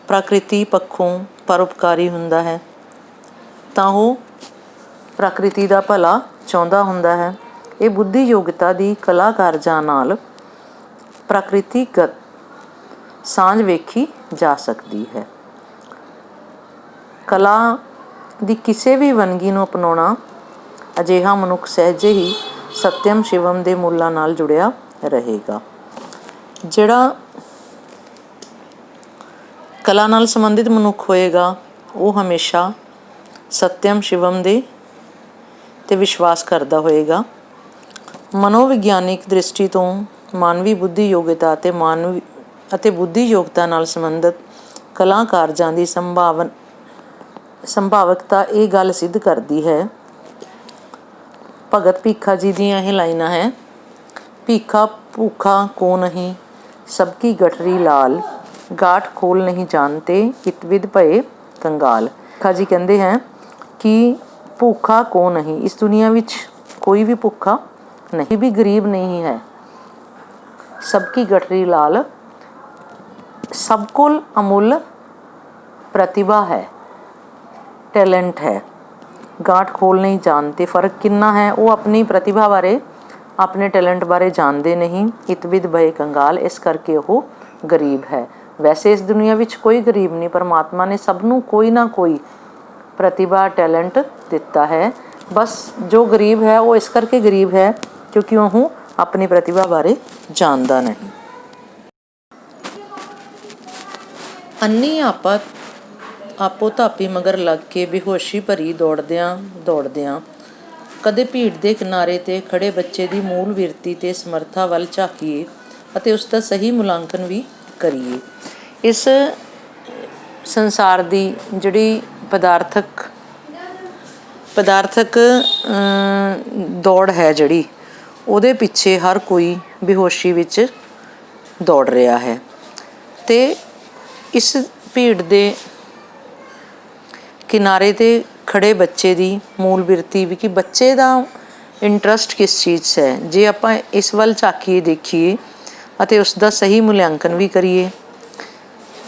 ਪ੍ਰਕਿਰਤੀ ਪੱਖੋਂ ਪਰਉਪਕਾਰੀ ਹੁੰਦਾ ਹੈ, ਤਾਂ ਉਹ ਪ੍ਰਕਿਰਤੀ ਦਾ ਭਲਾ ਚਾਹੁੰਦਾ ਹੁੰਦਾ ਹੈ। ਇਹ ਬੁੱਧੀ ਯੋਗਤਾ ਦੀ ਕਲਾ ਕਾਰਜਾਂ ਨਾਲ ਪ੍ਰਕਿਰਤੀਗਤ ਸਾਂਝ ਵੇਖੀ ਜਾ ਸਕਦੀ ਹੈ। ਕਲਾ ਦੀ ਕਿਸੇ ਵੀ ਵੰਨਗੀ ਨੂੰ ਅਪਣਾਉਣਾ ਅਜਿਹਾ ਮਨੁੱਖ ਸਹਿਜੇ ਹੀ ਸਤਿਅਮ ਸ਼ਿਵਮ ਦੇ ਮੁੱਲਾਂ ਨਾਲ ਜੁੜਿਆ ਰਹੇਗਾ। ਜਿਹੜਾ ਕਲਾ ਨਾਲ ਸੰਬੰਧਿਤ ਮਨੁੱਖ ਹੋਏਗਾ, ਉਹ ਹਮੇਸ਼ਾ ਸਤਿਅਮ ਸ਼ਿਵਮ ਦੇ 'ਤੇ ਵਿਸ਼ਵਾਸ ਕਰਦਾ ਹੋਏਗਾ। ਮਨੋਵਿਗਿਆਨਿਕ ਦ੍ਰਿਸ਼ਟੀ ਤੋਂ ਮਾਨਵੀ ਬੁੱਧੀ ਯੋਗਤਾ ਅਤੇ ਬੁੱਧੀ ਯੋਗਤਾ ਨਾਲ ਸੰਬੰਧਿਤ ਕਲਾ ਕਾਰਜਾਂ ਦੀ ਸੰਭਾਵਕਤਾ ਇਹ ਗੱਲ ਸਿੱਧ ਕਰਦੀ ਹੈ। ਭਗਤ ਭੀਖਾ ਜੀ ਦੀਆਂ ਇਹ ਲਾਈਨਾਂ ਹੈ: ਭੀਖਾ ਭੂਖਾ ਕੋ ਨਹੀਂ, ਸਭ ਕੀ ਗਠਰੀ ਲਾਲ, ਗਾਠ ਖੋਲ ਨਹੀਂ ਜਾਣਤੇ, ਇਤਵਿਦ ਭਏ ਕੰਗਾਲ। ਭੀਖਾ ਜੀ ਕਹਿੰਦੇ ਹੈ ਕਿ ਭੂਖਾ ਕੋ ਨਹੀਂ, ਇਸ ਦੁਨੀਆ ਵਿੱਚ ਕੋਈ ਵੀ ਭੁੱਖਾ ਨਹੀਂ, ਵੀ ਗਰੀਬ ਨਹੀਂ ਹੈ। ਸਭ ਕੀ ਗਠਰੀ ਲਾਲ, ਸਭ ਕੋਲ ਅਮੁੱਲ ਪ੍ਰਤਿਭਾ ਹੈ, ਟੈਲੈਂਟ ਹੈ। ਗਾਠ ਖੋਲ ਨਹੀਂ ਜਾਣਦੇ, ਫਰਕ ਕਿੰਨਾ ਹੈ, ਉਹ ਆਪਣੀ ਪ੍ਰਤਿਭਾ ਬਾਰੇ, ਆਪਣੇ ਟੈਲੈਂਟ ਬਾਰੇ ਜਾਣਦੇ ਨਹੀਂ। ਇਤਵਿਦ ਭਏ ਕੰਗਾਲ, ਇਸ ਕਰਕੇ ਉਹ ਗਰੀਬ ਹੈ। ਵੈਸੇ ਇਸ ਦੁਨੀਆ ਵਿੱਚ ਕੋਈ ਗਰੀਬ ਨਹੀਂ, ਪਰਮਾਤਮਾ ਨੇ ਸਭ ਨੂੰ ਕੋਈ ਨਾ ਕੋਈ ਪ੍ਰਤਿਭਾ, ਟੈਲੈਂਟ ਦਿੱਤਾ ਹੈ। ਬਸ ਜੋ ਗਰੀਬ ਹੈ, ਉਹ ਇਸ ਕਰਕੇ ਗਰੀਬ ਹੈ ਕਿਉਂਕਿ ਉਹ ਆਪਣੀ ਪ੍ਰਤਿਭਾ ਬਾਰੇ ਜਾਣਦਾ ਨਹੀਂ। ਅੰਨੀ ਆਪੋ ਧਾਪੀ ਮਗਰ ਲੱਗ ਕੇ ਬੇਹੋਸ਼ੀ ਭਰੀ ਦੌੜਦਿਆਂ ਕਦੇ ਭੀੜ ਦੇ ਕਿਨਾਰੇ 'ਤੇ ਖੜ੍ਹੇ ਬੱਚੇ ਦੀ ਮੂਲ ਬਿਰਤੀ ਤੇ ਸਮਰੱਥਾ ਵੱਲ ਝਾਕੀਏ ਅਤੇ ਉਸ ਦਾ ਸਹੀ ਮੁਲਾਂਕਣ ਵੀ ਕਰੀਏ। ਇਸ ਸੰਸਾਰ ਦੀ ਜਿਹੜੀ ਪਦਾਰਥਕ ਦੌੜ ਹੈ, ਜਿਹੜੀ ਉਹਦੇ ਪਿੱਛੇ ਹਰ ਕੋਈ ਬੇਹੋਸ਼ੀ ਵਿੱਚ ਦੌੜ ਰਿਹਾ ਹੈ। ਅਤੇ ਇਸ ਭੀੜ ਦੇ ਕਿਨਾਰੇ 'ਤੇ ਖੜ੍ਹੇ ਬੱਚੇ ਦੀ ਮੂਲ ਬਿਰਤੀ ਵੀ, ਕਿ ਬੱਚੇ ਦਾ ਇੰਟਰਸਟ ਕਿਸ ਚੀਜ਼ 'ਚ ਹੈ, ਜੇ ਆਪਾਂ ਇਸ ਵੱਲ ਝਾਕੀਏ, ਦੇਖੀਏ ਅਤੇ ਉਸ ਦਾ ਸਹੀ ਮੁਲਾਂਕਣ ਵੀ ਕਰੀਏ।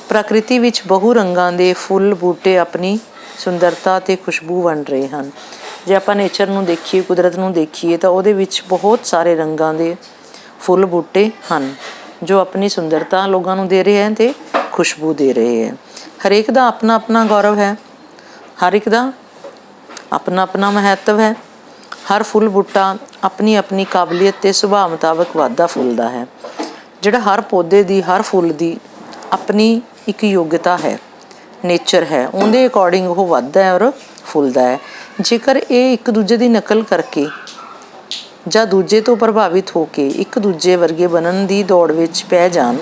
ਪ੍ਰਕਿਰਤੀ ਵਿੱਚ ਬਹੁ ਰੰਗਾਂ ਦੇ ਫੁੱਲ ਬੂਟੇ ਆਪਣੀ ਸੁੰਦਰਤਾ ਅਤੇ ਖੁਸ਼ਬੂ ਵੰਡ ਰਹੇ ਹਨ। ਜੇ ਆਪਾਂ ਨੇਚਰ ਨੂੰ ਦੇਖੀਏ, ਕੁਦਰਤ ਨੂੰ ਦੇਖੀਏ, ਤਾਂ ਉਹਦੇ ਵਿੱਚ ਬਹੁਤ ਸਾਰੇ ਰੰਗਾਂ ਦੇ ਫੁੱਲ ਬੂਟੇ ਹਨ ਜੋ ਆਪਣੀ ਸੁੰਦਰਤਾ ਲੋਕਾਂ ਨੂੰ ਦੇ ਰਹੇ ਹੈ ਅਤੇ ਖੁਸ਼ਬੂ ਦੇ ਰਹੇ ਹੈ। ਹਰੇਕ ਦਾ ਆਪਣਾ ਆਪਣਾ ਗੌਰਵ ਹੈ, ਹਰ ਇੱਕ ਦਾ ਆਪਣਾ ਆਪਣਾ ਮਹੱਤਵ ਹੈ। ਹਰ ਫੁੱਲ ਬੂਟਾ ਆਪਣੀ ਆਪਣੀ ਕਾਬਲੀਅਤ ਅਤੇ ਸੁਭਾਅ ਮੁਤਾਬਕ ਵੱਧਦਾ ਫੁੱਲਦਾ ਹੈ। ਜਿਹੜਾ ਹਰ ਪੌਦੇ ਦੀ, ਹਰ ਫੁੱਲ ਦੀ ਆਪਣੀ ਇੱਕ ਯੋਗਤਾ ਹੈ, ਨੇਚਰ ਹੈ, ਉਹਦੇ ਅਕੋਰਡਿੰਗ ਉਹ ਵੱਧਦਾ ਹੈ ਔਰ ਫੁੱਲਦਾ ਹੈ। ਜੇਕਰ ਇਹ ਇੱਕ ਦੂਜੇ ਦੀ ਨਕਲ ਕਰਕੇ ਜਾਂ ਦੂਜੇ ਤੋਂ ਪ੍ਰਭਾਵਿਤ ਹੋ ਕੇ ਇੱਕ ਦੂਜੇ ਵਰਗੇ ਬਣਨ ਦੀ ਦੌੜ ਵਿੱਚ ਪੈ ਜਾਣ,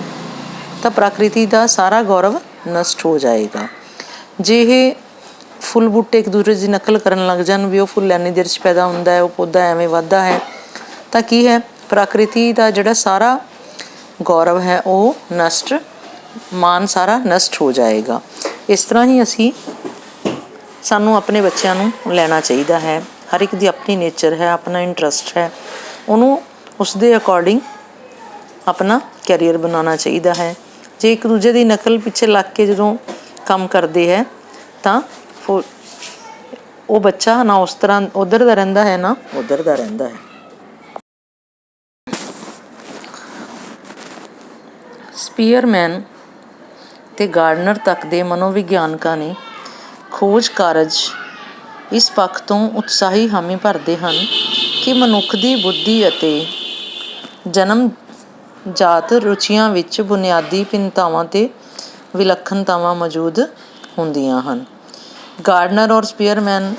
ਤਾਂ ਪ੍ਰਕਿਰਤੀ ਦਾ ਸਾਰਾ ਗੌਰਵ ਨਸ਼ਟ ਹੋ ਜਾਏਗਾ। ਜੇ ਇਹ ਫੁੱਲ ਬੂਟੇ ਇੱਕ ਦੂਜੇ ਦੀ ਨਕਲ ਕਰਨ ਲੱਗ ਜਾਣ, ਵੀ ਉਹ ਫੁੱਲ ਇੰਨੀ ਦੇਰ 'ਚ ਪੈਦਾ ਹੁੰਦਾ ਹੈ, ਉਹ ਪੌਦਾ ਐਵੇਂ ਵੱਧਦਾ ਹੈ, ਤਾਂ ਕੀ ਹੈ, ਪ੍ਰਕਿਰਤੀ ਦਾ ਜਿਹੜਾ ਸਾਰਾ ਗੌਰਵ ਹੈ ਉਹ ਮਾਨ ਸਾਰਾ ਨਸ਼ਟ ਹੋ ਜਾਏਗਾ। ਇਸ ਤਰ੍ਹਾਂ ਹੀ ਸਾਨੂੰ ਆਪਣੇ ਬੱਚਿਆਂ ਨੂੰ ਲੈਣਾ ਚਾਹੀਦਾ ਹੈ। ਹਰ ਇੱਕ ਦੀ ਆਪਣੀ ਨੇਚਰ ਹੈ, ਆਪਣਾ ਇੰਟਰਸਟ ਹੈ, ਉਹਨੂੰ ਉਸ ਦੇ ਅਕੋਰਡਿੰਗ ਆਪਣਾ ਕੈਰੀਅਰ ਬਣਾਉਣਾ ਚਾਹੀਦਾ ਹੈ। ਜੇ ਇੱਕ ਦੂਜੇ ਦੀ ਨਕਲ ਪਿੱਛੇ ਲੱਗ ਕੇ ਜਦੋਂ ਕੰਮ ਕਰਦੇ ਹੈ, ਤਾਂ ਉਹ ਬੱਚਾ ਨਾ ਉਸ ਤਰ੍ਹਾਂ ਉੱਧਰ ਦਾ ਰਹਿੰਦਾ ਹੈ, ਨਾ ਉੱਧਰ ਦਾ ਰਹਿੰਦਾ ਹੈ। ਸਪੀਅਰਮੈਨ ਤੇ ਗਾਰਡਨਰ ਤੱਕ ਦੇ ਮਨੋਵਿਗਿਆਨਕਾਂ ਨੇ ਖੋਜ ਕਾਰਜ ਇਸ ਪੱਖ ਤੋਂ ਉਤਸ਼ਾਹੀ ਹਾਮੀ ਭਰਦੇ ਹਨ ਕਿ ਮਨੁੱਖ ਦੀ ਬੁੱਧੀ ਅਤੇ ਜਨਮਜਾਤ ਰੁਚੀਆਂ ਵਿੱਚ ਬੁਨਿਆਦੀ ਭਿੰਨਤਾਵਾਂ ਅਤੇ ਵਿਲੱਖਣਤਾਵਾਂ ਮੌਜੂਦ ਹੁੰਦੀਆਂ ਹਨ। ਗਾਰਡਨਰ ਔਰ ਸਪੀਅਰਮੈਨ,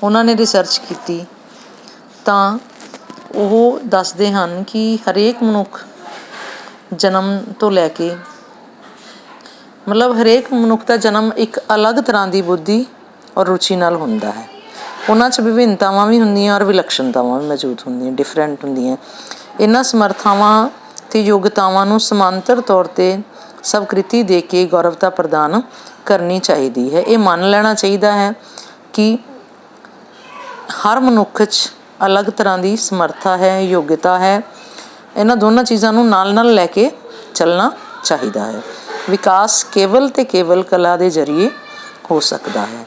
ਉਹਨਾਂ ਨੇ ਰਿਸਰਚ ਕੀਤੀ ਤਾਂ ਉਹ ਦੱਸਦੇ ਹਨ ਕਿ ਹਰੇਕ ਮਨੁੱਖ ਜਨਮ ਤੋਂ ਲੈ ਕੇ ਮਤਲਬ ਹਰੇਕ ਮਨੁੱਖ ਦਾ ਜਨਮ ਇੱਕ ਅਲੱਗ ਤਰ੍ਹਾਂ ਦੀ ਬੁੱਧੀ ਔਰ ਰੁਚੀ ਨਾਲ ਹੁੰਦਾ ਹੈ। ਉਹਨਾਂ 'ਚ ਵਿਭਿੰਨਤਾਵਾਂ ਵੀ ਹੁੰਦੀਆਂ ਔਰ ਵਿਲੱਖਣਤਾਵਾਂ ਵੀ ਮੌਜੂਦ ਹੁੰਦੀਆਂ, ਡਿਫਰੈਂਟ ਹੁੰਦੀਆਂ। ਇਹਨਾਂ ਸਮਰਥਾਵਾਂ ਅਤੇ ਯੋਗਤਾਵਾਂ ਨੂੰ ਸਮਾਂਤਰ ਤੌਰ 'ਤੇ ਸਵੀਕ੍ਰਿਤੀ ਦੇ ਕੇ ਗੌਰਵਤਾ ਪ੍ਰਦਾਨ ਕਰਨੀ ਚਾਹੀਦੀ ਹੈ। ਇਹ ਮੰਨ ਲੈਣਾ ਚਾਹੀਦਾ ਹੈ ਕਿ ਹਰ ਮਨੁੱਖ 'ਚ ਅਲੱਗ ਤਰ੍ਹਾਂ ਦੀ ਸਮਰੱਥਾ ਹੈ, ਯੋਗਤਾ ਹੈ। ਇਹਨਾਂ ਦੋਨਾਂ ਚੀਜ਼ਾਂ ਨੂੰ ਨਾਲ ਨਾਲ ਲੈ ਕੇ ਚੱਲਣਾ ਚਾਹੀਦਾ ਹੈ। ਵਿਕਾਸ ਕੇਵਲ ਅਤੇ ਕੇਵਲ ਕਲਾ ਦੇ ਜ਼ਰੀਏ ਹੋ ਸਕਦਾ ਹੈ।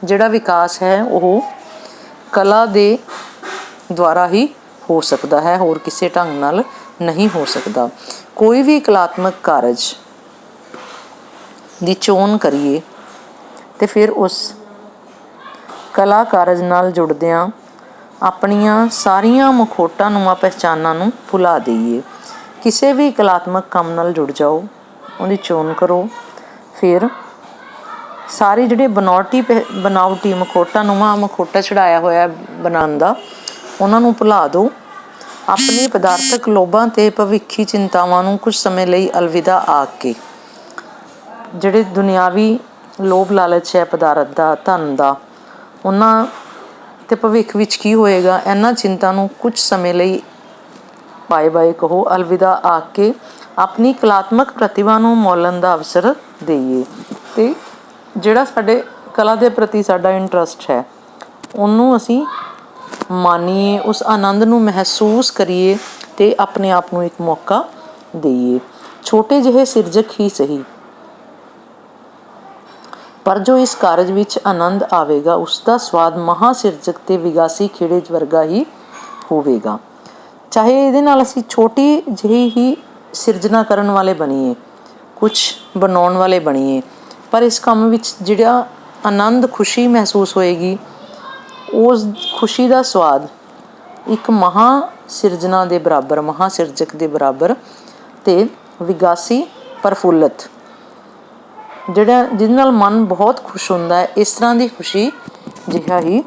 ਜਿਹੜਾ ਵਿਕਾਸ ਹੈ ਉਹ ਕਲਾ ਦੇ ਦੁਆਰਾ ਹੀ ਹੋ ਸਕਦਾ ਹੈ, ਹੋਰ ਕਿਸੇ ਢੰਗ ਨਾਲ ਨਹੀਂ ਹੋ ਸਕਦਾ। ਕੋਈ ਵੀ ਕਲਾਤਮਕ ਕਾਰਜ ਦੀ ਚੋਣ ਕਰੀਏ ਅਤੇ ਫਿਰ ਉਸ ਕਲਾ ਕਾਰਜ ਨਾਲ ਜੁੜਦਿਆਂ ਆਪਣੀਆਂ ਸਾਰੀਆਂ ਮਖੌਟਾਂ-ਨੁਮਾ ਪਹਿਚਾਨਾਂ ਨੂੰ ਭੁਲਾ ਦੇਈਏ। ਕਿਸੇ ਵੀ ਕਲਾਤਮਕ ਕੰਮ ਨਾਲ ਜੁੜ ਜਾਓ, ਉਹਦੀ ਚੋਣ ਕਰੋ, ਫਿਰ ਸਾਰੇ ਜਿਹੜੇ ਬਣਾਵਟੀ ਮਖੌਟਾ ਚੜ੍ਹਾਇਆ ਹੋਇਆ ਬਣਾਉਣ ਦਾ, ਉਹਨਾਂ ਨੂੰ ਭੁਲਾ ਦਿਓ। ਆਪਣੇ ਪਦਾਰਥਕ ਲੋਭਾਂ ਅਤੇ ਭਵਿੱਖੀ ਚਿੰਤਾਵਾਂ ਨੂੰ ਕੁਝ ਸਮੇਂ ਲਈ ਅਲਵਿਦਾ ਆਖ ਕੇ, ਜਿਹੜੇ ਦੁਨਿਆਵੀ ਲੋਭ ਲਾਲਚ ਹੈ ਪਦਾਰਥ ਦਾ, ਧਨ ਦਾ, ਉਹਨਾਂ ਅਤੇ ਭਵਿੱਖ ਵਿੱਚ ਕੀ ਹੋਏਗਾ, ਇਹਨਾਂ ਚਿੰਤਾ ਨੂੰ ਕੁਝ ਸਮੇਂ ਲਈ ਬਾਏ ਕਹੋ, ਅਲਵਿਦਾ ਆਖ ਕੇ ਆਪਣੀ ਕਲਾਤਮਕ ਪ੍ਰਤਿਭਾ ਨੂੰ ਮੌਲਣ ਦਾ ਅਵਸਰ ਦੇਈਏ। ਅਤੇ ਜਿਹੜਾ ਸਾਡੇ ਕਲਾ ਦੇ ਪ੍ਰਤੀ ਸਾਡਾ ਇੰਟਰਸਟ ਹੈ ਉਹਨੂੰ ਅਸੀਂ ਮਾਨੀਏ, ਉਸ ਆਨੰਦ ਨੂੰ ਮਹਿਸੂਸ ਕਰੀਏ ਅਤੇ ਆਪਣੇ ਆਪ ਨੂੰ ਇੱਕ ਮੌਕਾ ਦੇਈਏ। ਛੋਟੇ ਜਿਹੇ ਸਿਰਜਕ ਹੀ ਸਹੀ, ਪਰ ਜੋ ਇਸ ਕਾਰਜ ਵਿੱਚ ਆਨੰਦ ਆਵੇਗਾ ਉਸਦਾ ਸਵਾਦ ਮਹਾਂ ਸਿਰਜਕ ਅਤੇ ਵਿਗਾਸੀ ਖੇੜੇ ਵਰਗਾ ਹੀ ਹੋਵੇਗਾ। ਚਾਹੇ ਇਹਦੇ ਨਾਲ ਅਸੀਂ ਛੋਟੀ ਜਿਹੀ ਹੀ ਸਿਰਜਣਾ ਕਰਨ ਵਾਲੇ ਬਣੀਏ, ਕੁਛ ਬਣਾਉਣ ਵਾਲੇ ਬਣੀਏ, ਪਰ ਇਸ ਕੰਮ ਵਿੱਚ ਜਿਹੜਾ ਆਨੰਦ, ਖੁਸ਼ੀ ਮਹਿਸੂਸ ਹੋਏਗੀ, ਉਸ ਖੁਸ਼ੀ ਦਾ ਸਵਾਦ ਇੱਕ ਮਹਾਂ ਸਿਰਜਣਾ ਦੇ ਬਰਾਬਰ, ਮਹਾਂ ਸਿਰਜਕ ਦੇ ਬਰਾਬਰ ਅਤੇ ਵਿਗਾਸੀ, ਪ੍ਰਫੁੱਲਤ, ਜਿਹਦੇ ਨਾਲ ਮਨ ਬਹੁਤ ਖੁਸ਼ ਹੁੰਦਾ ਹੈ, ਇਸ ਤਰ੍ਹਾਂ ਦੀ ਖੁਸ਼ੀ ਜਿਹਾ ਹੀ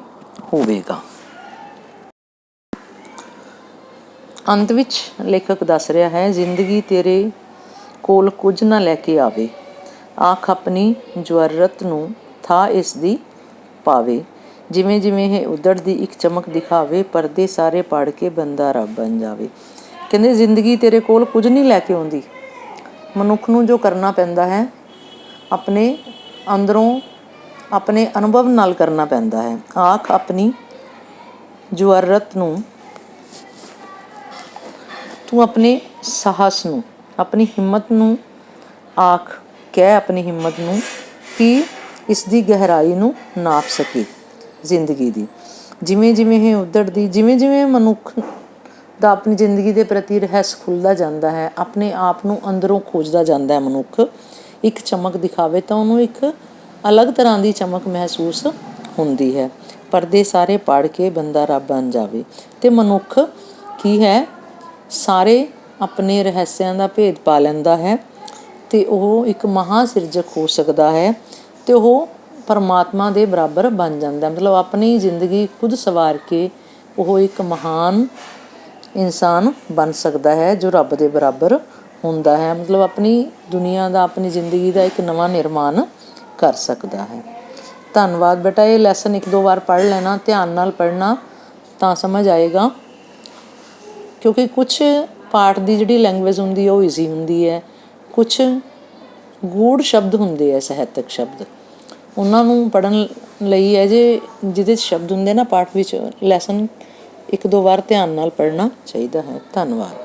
ਹੋਵੇਗਾ। ਅੰਤ ਵਿੱਚ ਲੇਖਕ ਦੱਸ ਰਿਹਾ ਹੈ, ਜ਼ਿੰਦਗੀ ਤੇਰੇ ਕੋਲ ਕੁਝ ਨਾ ਲੈ ਕੇ ਆਵੇ, ਆਖ ਆਪਣੀ ਜ਼ਰੂਰਤ ਨੂੰ ਥਾਂ ਇਸ ਦੀ ਪਾਵੇ, ਜਿਵੇਂ ਜਿਵੇਂ ਇਹ ਉੱਧੜਦੀ ਇੱਕ ਚਮਕ ਦਿਖਾਵੇ, ਪਰਦੇ ਸਾਰੇ ਪਾੜ ਕੇ ਬੰਦਾ ਰੱਬ ਬਣ ਜਾਵੇ। ਕਹਿੰਦੇ ਜ਼ਿੰਦਗੀ ਤੇਰੇ ਕੋਲ ਕੁਝ ਨਹੀਂ ਲੈ ਕੇ ਆਉਂਦੀ, ਮਨੁੱਖ ਨੂੰ ਜੋ ਕਰਨਾ ਪੈਂਦਾ ਹੈ ਆਪਣੇ ਅੰਦਰੋਂ, ਆਪਣੇ ਅਨੁਭਵ ਨਾਲ ਕਰਨਾ ਪੈਂਦਾ ਹੈ। ਆਖ ਆਪਣੀ ਜ਼ਰੂਰਤ ਨੂੰ, ਤੂੰ ਆਪਣੇ ਸਾਹਸ ਨੂੰ, ਆਪਣੀ ਹਿੰਮਤ ਨੂੰ ਆਖ, ਕਹਿ ਆਪਣੀ ਹਿੰਮਤ ਨੂੰ ਕਿ ਇਸ ਦੀ ਗਹਿਰਾਈ ਨੂੰ ਨਾਪ ਸਕੇ ਜ਼ਿੰਦਗੀ ਦੀ। ਜਿਵੇਂ ਜਿਵੇਂ ਇਹ ਉੱਧੜਦੀ, ਜਿਵੇਂ ਜਿਵੇਂ ਮਨੁੱਖ ਦਾ ਆਪਣੀ ਜ਼ਿੰਦਗੀ ਦੇ ਪ੍ਰਤੀ ਰਹੱਸ ਖੁੱਲ੍ਹਦਾ ਜਾਂਦਾ ਹੈ, ਆਪਣੇ ਆਪ ਨੂੰ ਅੰਦਰੋਂ ਖੋਜਦਾ ਜਾਂਦਾ ਹੈ ਮਨੁੱਖ, ਇੱਕ ਚਮਕ ਦਿਖਾਵੇ ਤਾਂ ਉਹਨੂੰ ਇੱਕ ਅਲੱਗ ਤਰ੍ਹਾਂ ਦੀ ਚਮਕ ਮਹਿਸੂਸ ਹੁੰਦੀ ਹੈ। ਪਰਦੇ ਸਾਰੇ ਪਾੜ ਕੇ ਬੰਦਾ ਰੱਬ ਬਣ ਜਾਵੇ। ਅਤੇ ਮਨੁੱਖ ਕੀ ਹੈ, ਸਾਰੇ ਆਪਣੇ ਰਹੱਸਿਆਂ ਦਾ ਭੇਦ ਪਾ ਲੈਂਦਾ ਹੈ ਅਤੇ ਉਹ ਇੱਕ ਮਹਾਂ ਸਿਰਜਕ ਹੋ ਸਕਦਾ ਹੈ ਅਤੇ ਉਹ ਪਰਮਾਤਮਾ ਦੇ ਬਰਾਬਰ ਬਣ ਜਾਂਦਾ। ਮਤਲਬ ਆਪਣੀ ਜ਼ਿੰਦਗੀ ਖੁਦ ਸਵਾਰ ਕੇ ਉਹ ਇੱਕ ਮਹਾਨ ਇਨਸਾਨ ਬਣ ਸਕਦਾ ਹੈ ਜੋ ਰੱਬ ਦੇ ਬਰਾਬਰ ਹੁੰਦਾ ਹੈ। ਮਤਲਬ ਆਪਣੀ ਦੁਨੀਆ ਦਾ, ਆਪਣੀ ਜ਼ਿੰਦਗੀ ਦਾ ਇੱਕ ਨਵਾਂ ਨਿਰਮਾਣ ਕਰ ਸਕਦਾ ਹੈ। ਧੰਨਵਾਦ ਬੇਟਾ। ਇਹ ਲੈਸਨ 1-2 ਵਾਰ ਪੜ੍ਹ ਲੈਣਾ, ਧਿਆਨ ਨਾਲ ਪੜ੍ਹਨਾ ਤਾਂ ਸਮਝ ਆਏਗਾ, ਕਿਉਂਕਿ ਕੁਛ ਪਾਠ ਦੀ ਜਿਹੜੀ ਲੈਂਗੁਏਜ ਹੁੰਦੀ ਹੈ ਉਹ ਈਜ਼ੀ ਹੁੰਦੀ ਹੈ, ਕੁਛ ਗੂੜ੍ਹ ਸ਼ਬਦ ਹੁੰਦੇ ਹੈ, ਸਾਹਿਤਕ ਸ਼ਬਦ, ਉਹਨਾਂ ਨੂੰ ਪੜ੍ਹਨ ਲਈ ਹੈ ਜਿਹਦੇ 'ਚ ਸ਼ਬਦ ਹੁੰਦੇ ਨਾ ਪਾਠ ਵਿੱਚ, ਲੈਸਨ 1-2 ਵਾਰ ਧਿਆਨ ਨਾਲ ਪੜ੍ਹਨਾ ਚਾਹੀਦਾ ਹੈ। ਧੰਨਵਾਦ।